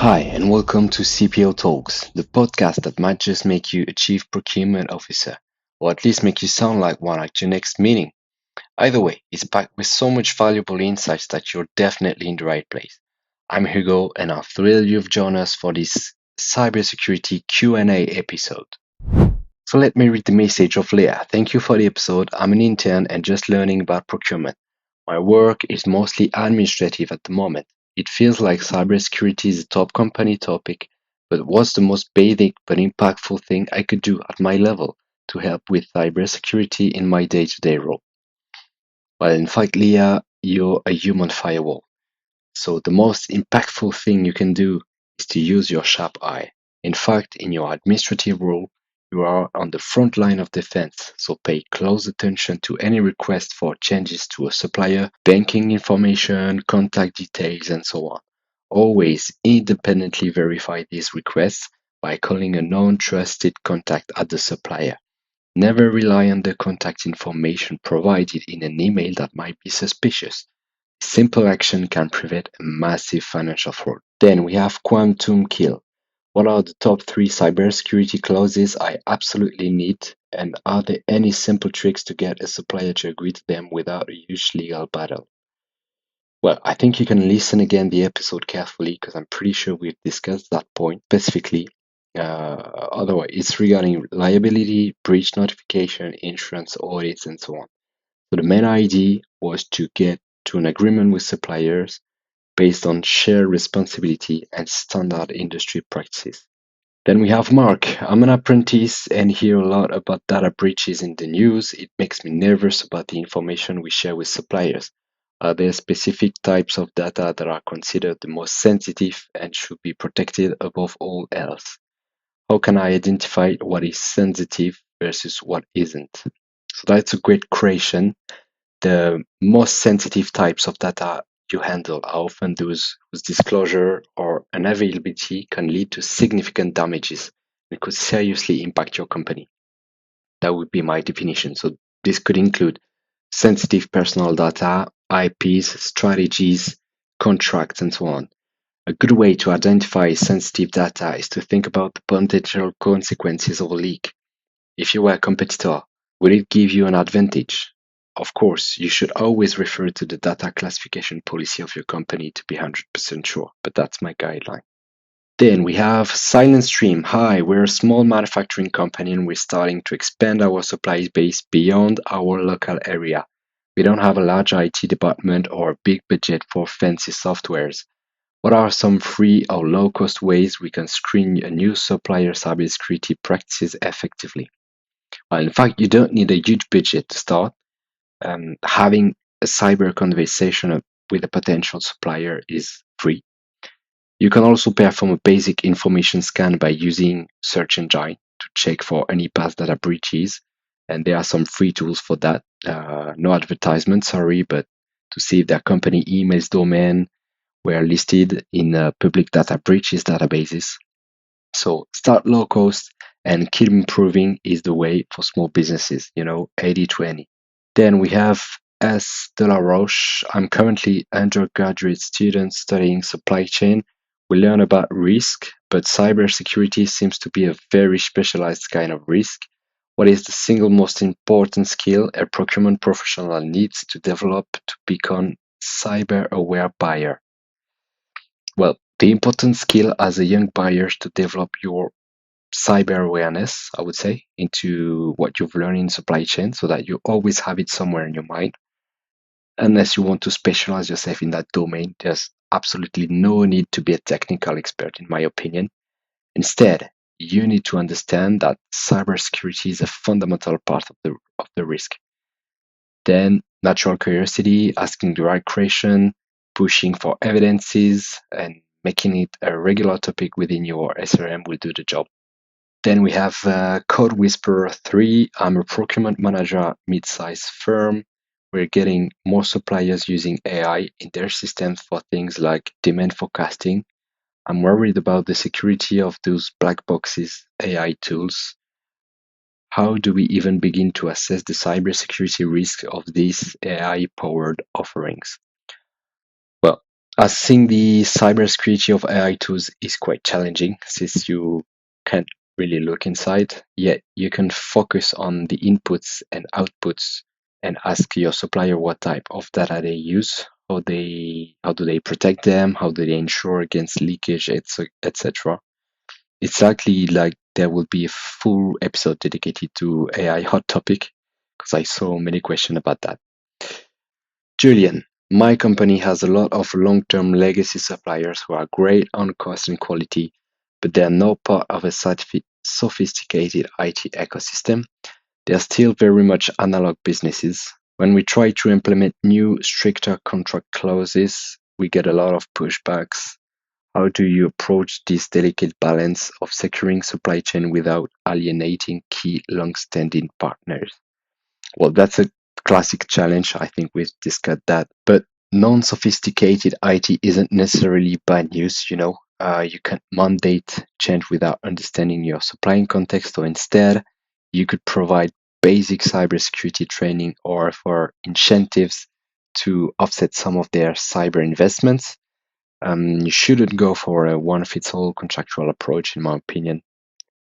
Hi, and welcome to CPO Talks, the podcast that might just make you a chief procurement officer, or at least make you sound like one at your next meeting. Either way, it's packed with so much valuable insights that you're definitely in the right place. I'm Hugo, and I'm thrilled you've joined us for this cybersecurity Q&A episode. So let me read the message of Leah. Thank you for the episode. I'm an intern and just learning about procurement. My work is mostly administrative at the moment. It feels like cybersecurity is a top company topic, but what's the most basic but impactful thing I could do at my level to help with cybersecurity in my day-to-day role? Well, in fact, Leah, you're a human firewall. So the most impactful thing you can do is to use your sharp eye. In fact, in your administrative role, you are on the front line of defense, so pay close attention to any request for changes to a supplier, banking information, contact details, and so on. Always independently verify these requests by calling a known trusted contact at the supplier. Never rely on the contact information provided in an email that might be suspicious. Simple action can prevent a massive financial fraud. Then we have quantum kill. What are the top three cybersecurity clauses I absolutely need? And are there any simple tricks to get a supplier to agree to them without a huge legal battle? Well, I think you can listen again the episode carefully because I'm pretty sure we've discussed that point specifically. Otherwise, it's regarding liability, breach notification, insurance audits, and so on. So the main idea was to get to an agreement with suppliers based on shared responsibility and standard industry practices. Then we have Mark. I'm an apprentice and hear a lot about data breaches in the news. It makes me nervous about the information we share with suppliers. Are there specific types of data that are considered the most sensitive and should be protected above all else? How can I identify what is sensitive versus what isn't? So that's a great question. The most sensitive types of data you handle are often those whose disclosure or unavailability can lead to significant damages and could seriously impact your company. That would be my definition. So this could include sensitive personal data, IPs, strategies, contracts, and so on. A good way to identify sensitive data is to think about the potential consequences of a leak. If you were a competitor, would it give you an advantage? Of course, you should always refer to the data classification policy of your company to be 100% sure, but that's my guideline. Then we have Silent Stream. Hi, we're a small manufacturing company and we're starting to expand our supply base beyond our local area. We don't have a large IT department or a big budget for fancy softwares. What are some free or low-cost ways we can screen a new supplier cybersecurity practices effectively? Well, in fact, you don't need a huge budget to start. Having a cyber conversation with a potential supplier is free. You can also perform a basic information scan by using search engine to check for any past data breaches. And there are some free tools for that. No advertisement, sorry, but to see if their company emails domain were listed in public data breaches databases. So start low cost and keep improving is the way for small businesses, 80/20. Then we have S. De La Roche. I'm currently undergraduate student studying supply chain. We learn about risk, but cybersecurity seems to be a very specialized kind of risk. What is the single most important skill a procurement professional needs to develop to become cyber aware buyer? Well, the important skill as a young buyer is to develop your cyber awareness, I would say, into what you've learned in supply chain so that you always have it somewhere in your mind. Unless you want to specialize yourself in that domain, there's absolutely no need to be a technical expert, in my opinion. Instead, you need to understand that cybersecurity is a fundamental part of the risk. Then, natural curiosity, asking the right question, pushing for evidences, and making it a regular topic within your SRM will do the job. Then we have Code Whisperer 3. I'm a procurement manager at mid-sized firm. We're getting more suppliers using AI in their systems for things like demand forecasting. I'm worried about the security of those black boxes AI tools. How do we even begin to assess the cybersecurity risk of these AI-powered offerings? Well, Assessing the cybersecurity of AI tools is quite challenging since you can't really look inside, yet you can focus on the inputs and outputs and ask your supplier what type of data they use, how do they protect them, how do they ensure against leakage, etc. It's likely like there will be a full episode dedicated to AI hot topic because I saw many questions about that. Julian, my company has a lot of long-term legacy suppliers who are great on cost and quality, but they are not part of a sophisticated IT ecosystem. They are still very much analog businesses. When we try to implement new, stricter contract clauses, we get a lot of pushbacks. How do you approach this delicate balance of securing supply chain without alienating key long-standing partners? Well, that's a classic challenge. I think we've discussed that. But non-sophisticated IT isn't necessarily bad news, you know. You can mandate change without understanding your supplying context, or instead, you could provide basic cybersecurity training or for incentives to offset some of their cyber investments. You shouldn't go for a one-fits-all contractual approach, in my opinion.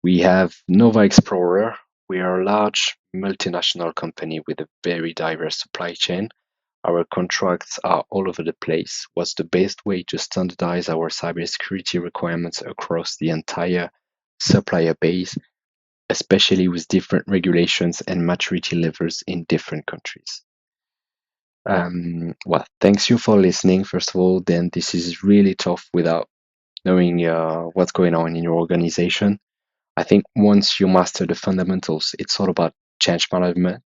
We have Nova Explorer. We are a large multinational company with a very diverse supply chain. Our contracts are all over the place. What's the best way to standardize our cybersecurity requirements across the entire supplier base, especially with different regulations and maturity levels in different countries? Well, thanks you for listening. First of all, then this is really tough without knowing what's going on in your organization. I think once you master the fundamentals, it's all about change management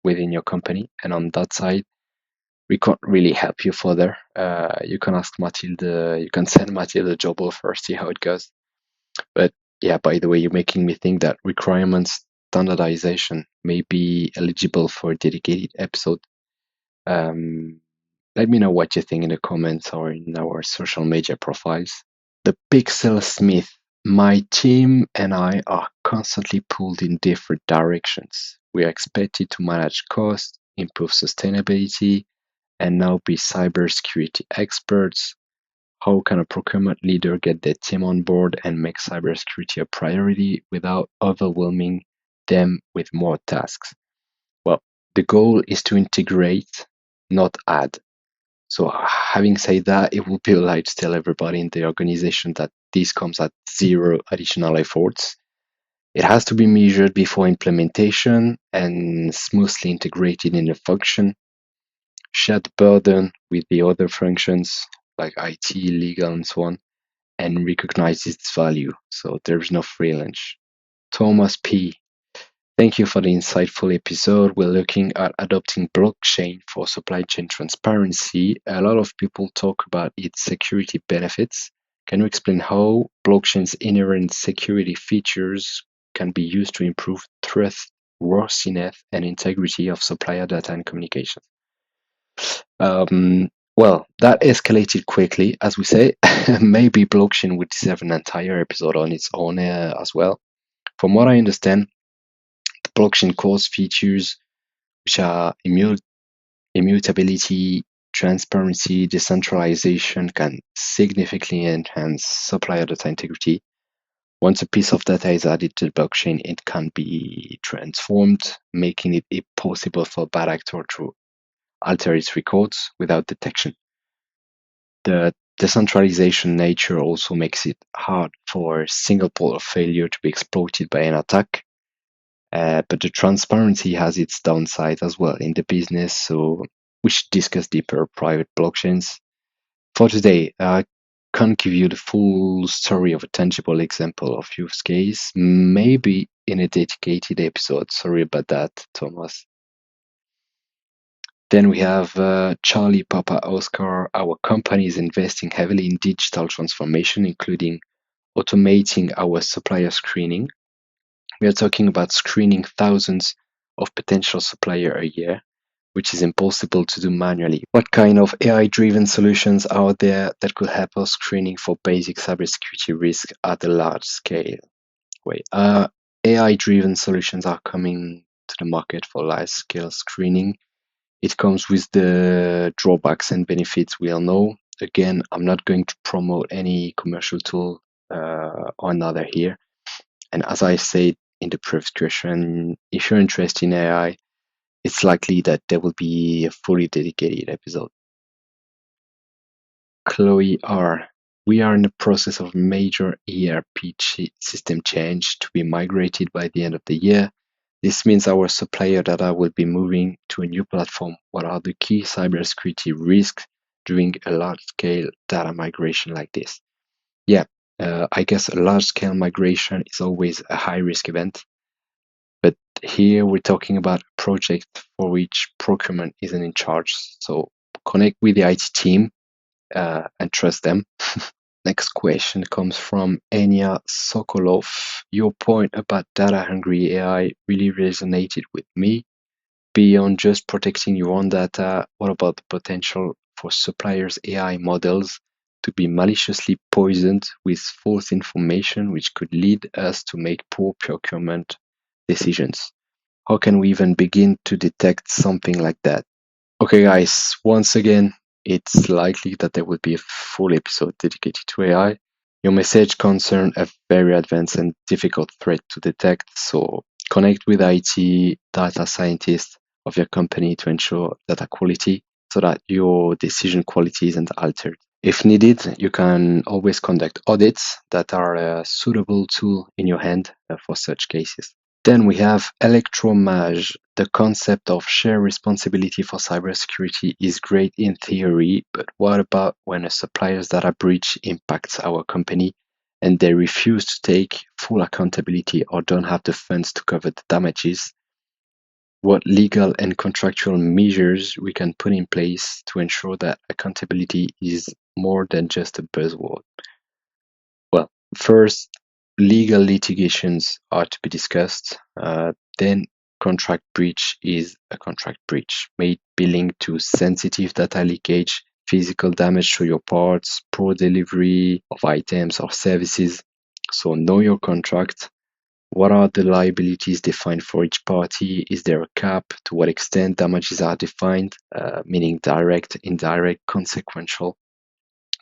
within your company. And on that side, we can't really help you further. You can ask Matilda, you can send Matilda a job offer, see how it goes. But yeah, by the way, you're making me think that requirements standardization may be eligible for a dedicated episode. Um, Let me know what you think in the comments or in our social media profiles. The Pixel Smith. My team and I are constantly pulled in different directions. We are expected to manage costs, improve sustainability, and now be cybersecurity experts. How can a procurement leader get their team on board and make cybersecurity a priority without overwhelming them with more tasks? Well, the goal is to integrate, not add. So having said that, it would be like to tell everybody in the organization that this comes at zero additional efforts. It has to be measured before implementation and smoothly integrated in the function. Share the burden with the other functions like IT, legal, and so on, and recognize its value. So there's no free lunch. Thomas P. Thank you for the insightful episode. We're looking at adopting blockchain for supply chain transparency. A lot of people talk about its security benefits. Can you explain how blockchain's inherent security features can be used to improve trustworthiness and integrity of supplier data and communication? Well, that escalated quickly, as we say. Maybe blockchain would deserve an entire episode on its own as well. From what I understand, the blockchain core features, which are immutability, transparency, decentralization, can significantly enhance supplier data integrity. Once a piece of data is added to the blockchain, it can be transformed, making it impossible for a bad actor to alter its records without detection. The decentralization nature also makes it hard for a single point of failure to be exploited by an attack. But the transparency has its downside as well in the business, so we should discuss deeper private blockchains. For today, I can't give you the full story of a tangible example of use case, maybe in a dedicated episode. Sorry about that, Thomas. Then we have Charlie Papa Oscar. Our company is investing heavily in digital transformation, including automating our supplier screening. We are talking about screening thousands of potential suppliers a year, which is impossible to do manually. What kind of AI-driven solutions are there that could help us screening for basic cybersecurity risk at a large scale? AI-driven solutions are coming to the market for large-scale screening. It comes with the drawbacks and benefits we all know. Again, I'm not going to promote any commercial tool or another here. And as I said in the previous question, if you're interested in AI, it's likely that there will be a fully dedicated episode. Chloe R. We are in the process of major ERP system change to be migrated by the end of the year. This means our supplier data will be moving to a new platform. What are the key cybersecurity risks during a large-scale data migration like this? Yeah, I guess a large-scale migration is always a high-risk event, but here we're talking about a project for which procurement isn't in charge. So connect with the IT team and trust them. Next question comes from Enya Sokolov. Your point about data-hungry AI really resonated with me. Beyond just protecting your own data, what about the potential for suppliers' AI models to be maliciously poisoned with false information, which could lead us to make poor procurement decisions? How can we even begin to detect something like that? Okay, guys, once again, it's likely that there will be a full episode dedicated to AI. Your message concerned a very advanced and difficult threat to detect, so connect with IT data scientists of your company to ensure data quality so that your decision quality isn't altered. If needed, you can always conduct audits that are a suitable tool in your hand for such cases. Then we have Electromage. The concept of shared responsibility for cybersecurity is great in theory, but what about when a supplier's data breach impacts our company and they refuse to take full accountability or don't have the funds to cover the damages? What legal and contractual measures we can put in place to ensure that accountability is more than just a buzzword? Well, first, legal litigations are to be discussed. Then, contract breach is a contract breach, may be linked to sensitive data leakage, physical damage to your parts, poor delivery of items or services. So, know your contract. What are the liabilities defined for each party? Is there a cap? To what extent damages are defined, meaning direct, indirect, consequential?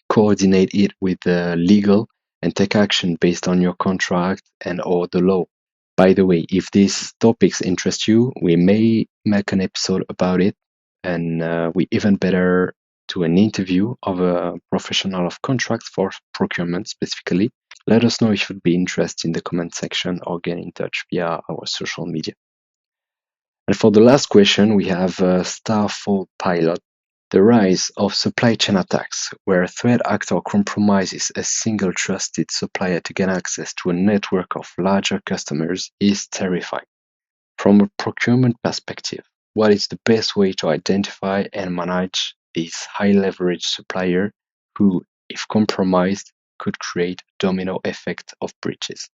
Coordinate it with the legal and take action based on your contract and or the law. By the way, if these topics interest you, we may make an episode about it, and we even better do an interview of a professional of contracts for procurement specifically. Let us know if you'd be interested in the comment section or get in touch via our social media. And for the last question, we have Starfall Pilot. The rise of supply chain attacks, where a threat actor compromises a single trusted supplier to gain access to a network of larger customers, is terrifying. From a procurement perspective, what is the best way to identify and manage this high leverage supplier who, if compromised, could create a domino effect of breaches?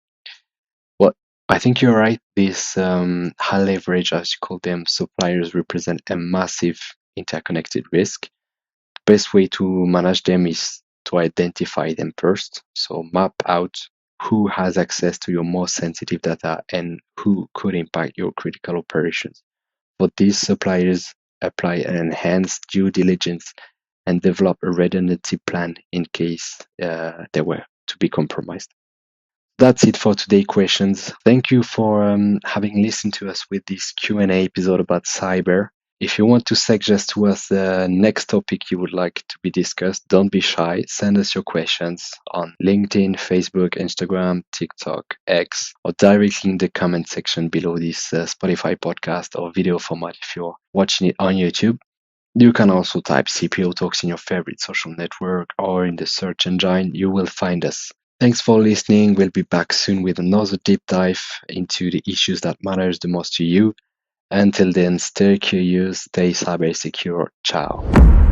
Well, I think you're right. These high leverage, as you call them, suppliers represent a massive interconnected risk. Best way to manage them is to identify them first. So map out who has access to your most sensitive data and who could impact your critical operations. For these suppliers, apply an enhanced due diligence and develop a redundancy plan in case they were to be compromised. That's it for today's questions. Thank you for having listened to us with this Q&A episode about cyber. If you want to suggest to us the next topic you would like to be discussed, don't be shy. Send us your questions on LinkedIn, Facebook, Instagram, TikTok, X, or directly in the comment section below this Spotify podcast or video format if you're watching it on YouTube. You can also type CPO Talks in your favorite social network or in the search engine. You will find us. Thanks for listening. We'll be back soon with another deep dive into the issues that matters the most to you. Until then, stay curious, stay cyber secure. Ciao.